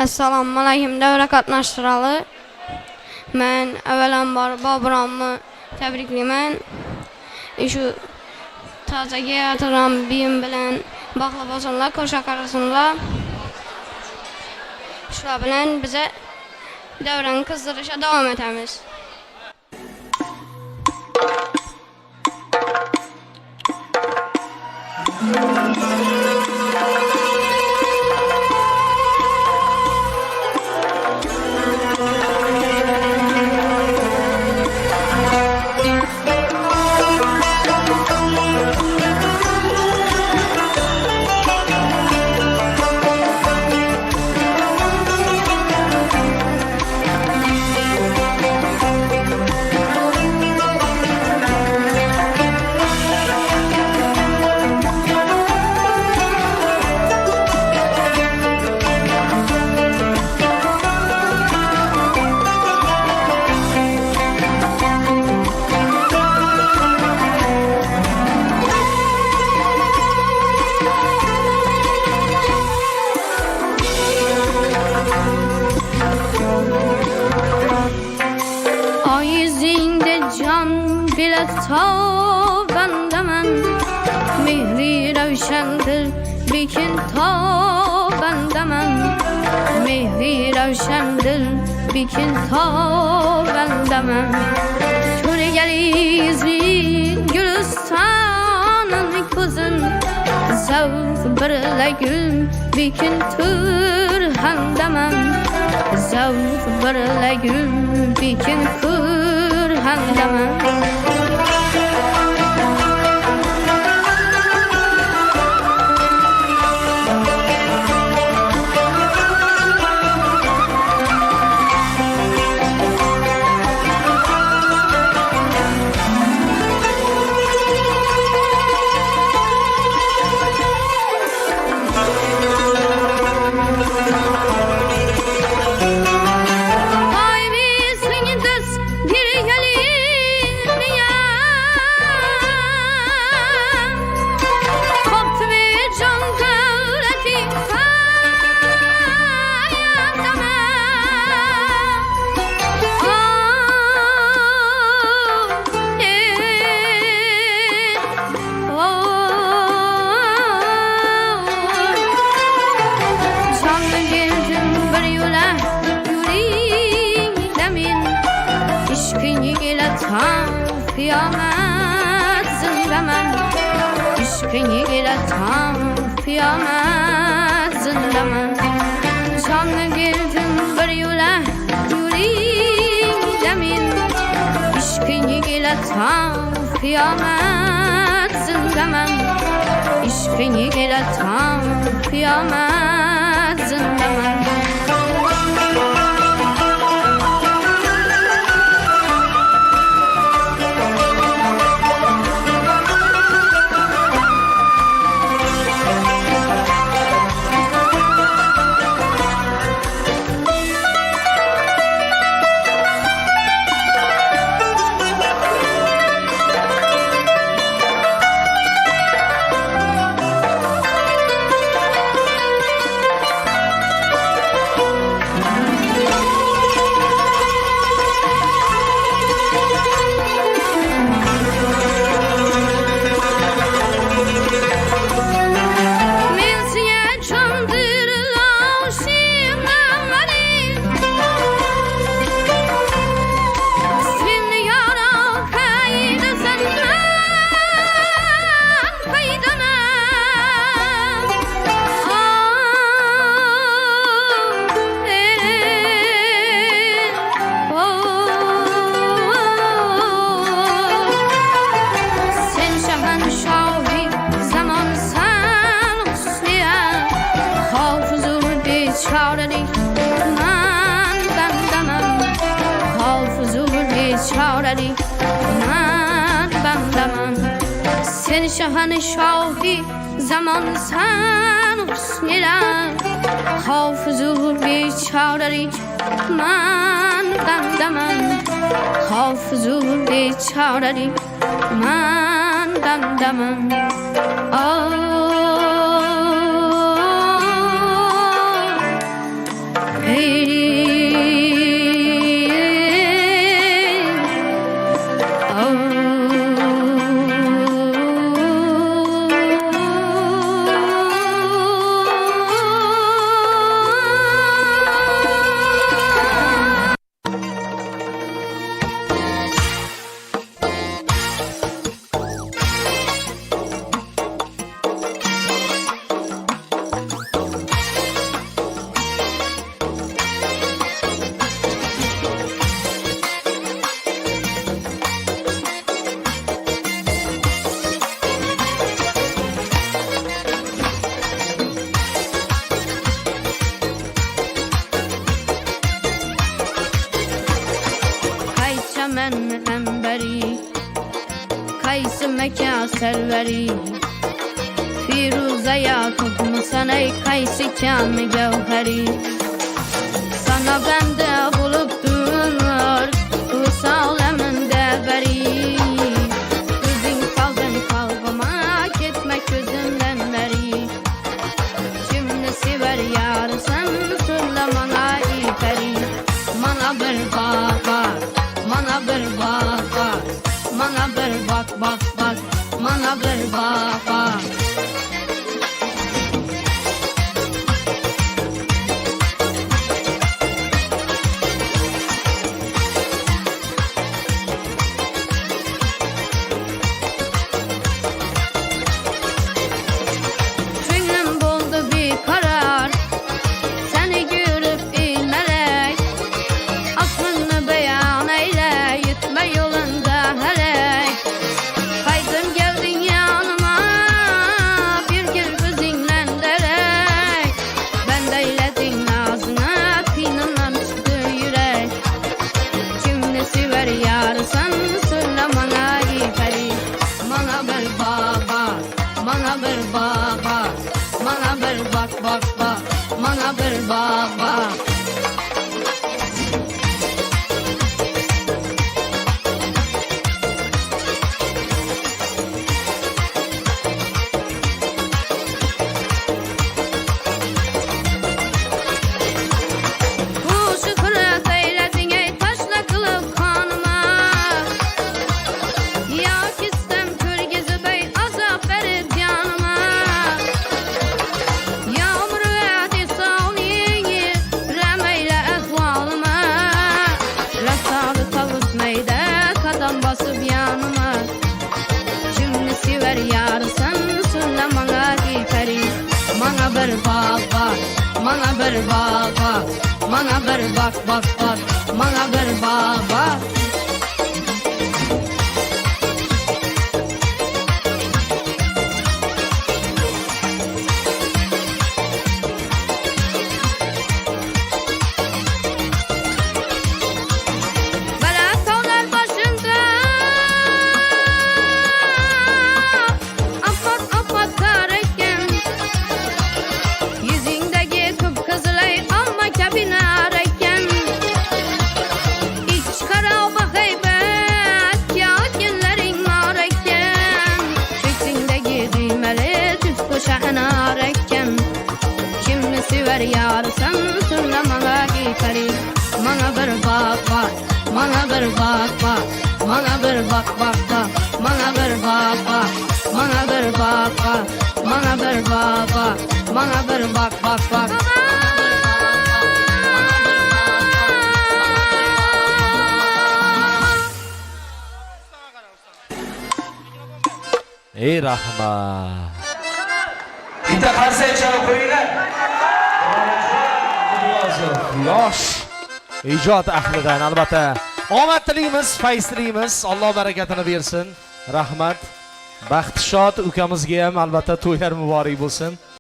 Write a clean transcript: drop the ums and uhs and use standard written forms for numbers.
Assalamu alaykum davra qatnaşdıralı. Mən əvvələnbar Baburamı təbrikliyəm. Şu tazəgə atıram biyim bilən baxlavasınla, koşaq arasınla. Şula bilən bizə dəvrəni qızdırışa davam etəmiz. Ta bendemen mihri revşendir bikin ta bendemen mihri revşendir bikin ta bendemen şöyle gelizli gülistanın kızın zavf birle gül bikin tür hendemen zavf birle gül bikin kür hendemen Kıyamet zindemen İşkini ile tam kıyamet zindemen Canlı girdim bir yola yüreğimin İşkini ile tam kıyamet zindemen İşkini ile tam kıyamet zindemen Sen şahanı şahi zaman sen husniler Hafızur biçarelik man bendemen Hafızur biçarelik man bendemen serveri Firuze Yakup musan ey kaysi kami gevheri Sana bende bulup durur Uysal eminde beri Gözün kaldın kalbıma gitme gözümden beri Şimdi sever yar sen söyle bana iperi Bana bir bak bak Bana bir bak bak Bana bir bak bak bak Bana bir bak bak Fikrim buldu bir karar Seni görüp eğmelek Aklını beyan eyle Gitme yolunda hele Kaydım geldin yanıma Bir gül gözünle derek Ben de eyledim ağzına Pinimden çıktı yürek Şimdi sever yarsan Söyle bana iperi Bana bir bak bak Bana bir bak bak Bana bir bak bak bak Bana bir bak bak Bu şükret eyledin ey taşla kılıp kanıma Ya kistem kürgüzü bey azap verip canıma Yağmur verdi savniyi remeyle ehvalıma Raftalı tavus meyde kadam basıp yanıma Şimdi sever yarsan söyle bana iperi Bana bir bak bak Bana bir bak bak Bana bir bak bak bak Bana bir bak bak Berat olar başında Apat apat kareken Yüzündeki kıpkızılay Alma kabine arayken İç kara bak heybet Kâkinlerin arayken Çöksündeki düğmeli Tüs kuşağın arayken Şimdi sever yarsan Söyle bana iperi Bana bir bak bak Bana bir bak bak Bana bir bak bak bak Bana bir bak bak Bana bir bak bak Bana bir bak bak Bana bir bak bak bak Ey rahmat. Bitta qarsa chalib qo'yinglar. Yosh ijod ahlidan albatta omad tilaymiz, fayz tilaymiz. Alloh barakatini bersin. Rahmat. Baxti shod ukamizga ham albatta to'ylar muborak bo'lsin.